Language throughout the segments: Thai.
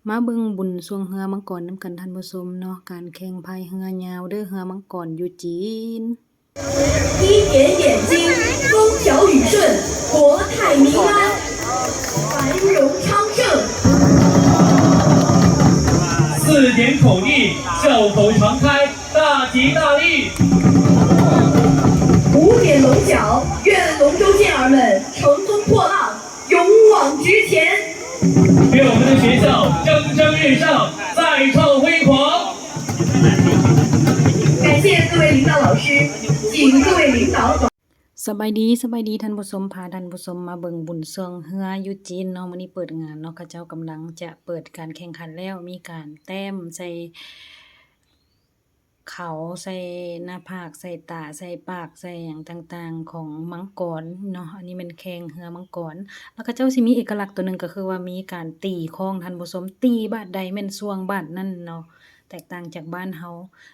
มาเบิ่งบุญสวงเรือมังกรนํกันท่านผู้ชมเนาะการแข่งพายเรือยาวเด้อเรือมังกรอยู่จีน一点眼睛风调雨顺国泰民安繁荣昌盛4点口令笑口常开大吉大利5点龙角愿龙舟健儿们乘风破浪勇往直前愿我们的学校蒸蒸日上再创辉煌感谢各位领导老师请各位领导สบายดีท่านผู้ชมพาท่านผู้ชมมาเบิ่งบุญสวงเรืออยู่จีนเนาะมื้อนี้เปิดงานเนาะเขาเจ้ากำลังจะเปิดการแข่งขันแล้วมีการแต้มใส่เขาใส่หน้าผากใส่ตาใส่ปากใส่หยังต่างๆของมังกรเนาะอันนี้มันแข่งเรือมังกรแล้วเขาเจ้าสิมีเอกลักษณ์ตัวนึงก็คือว่ามีการตีของท่านผู้ชมตีบาดใดแม่นสวงบาดนั้นเนาะแตกต่างจากบ้านเฮา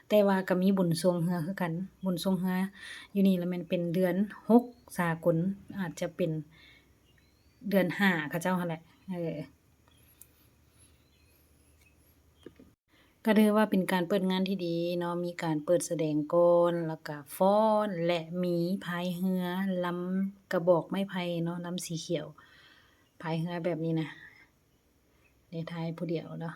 แต่ว่าก็มีบุญสวงเรือคือกันบุญสวงเรืออยู่นี่แล้วมันเป็นเดือน6สากลอาจจะเป็นเดือน5เขาเจ้าหั่นแหละก็ถือว่าเป็นการเปิดงานที่ดีเนาะมีการเปิดแสดงกลแล้วก็ฟ้อนและมีพายเรือลำกระบอกไม้ไผ่เนาะลำสีเขียวพายเรือแบบนี้นะในท้ายผู้เดียวเนาะ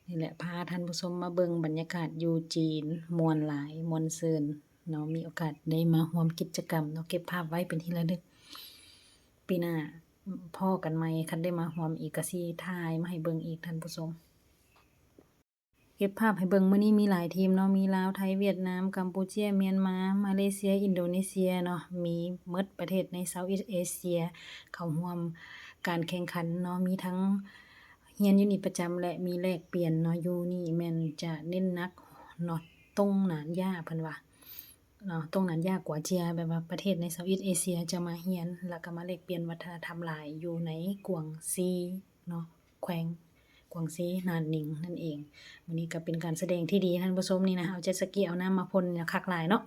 นี่แหละพาท่านผู้ชมมาเบิ่งบรรยากาศอยู่จีนม่วนหลายม่วนซื่นเนาะมีโอกาสได้มาร่วมกิจกรรมเนาะเก็บภาพไว้เป็นที่ระลึกปีหน้าพ้อกันใหม่คันได้มาร่วมอีกก็สิถ่ายมาให้เบิ่งอีกท่านผู้ชมเก็บภาพให้เบิ่งมื้อนี้มีหลายทีมเนาะมีลาวไทยเวียดนามกัมพูชาเมียนมามาเลเซียอินโดนีเซียเนาะมีหมดประเทศใน Southeast Asia เข้าร่วมการแข่งขันเนาะมีทั้งเรียนอยู่นี่ประจำและมีแลกเปลี่ยนเนาะอยู่นี่แม่นจะเน้นหนักเนาะตรงหนานย่าเพิ่นว่าเนาะตรงนั้นยากกว่าเจียแบบว่าประเทศใน Southeast Asia จะมาเรียนแล้วก็มาแลกเปลี่ยนวัฒนธรรมหลายอยู่ในกวางซีเนาะแขวงกวางซีนานนิงนั่นเองมื้อนี้ก็เป็นการแสดงที่ดีท่านผู้ชมนี่นะเอาเจ็ตสกีเอาน้ำมาพ่นคักหลายเนาะ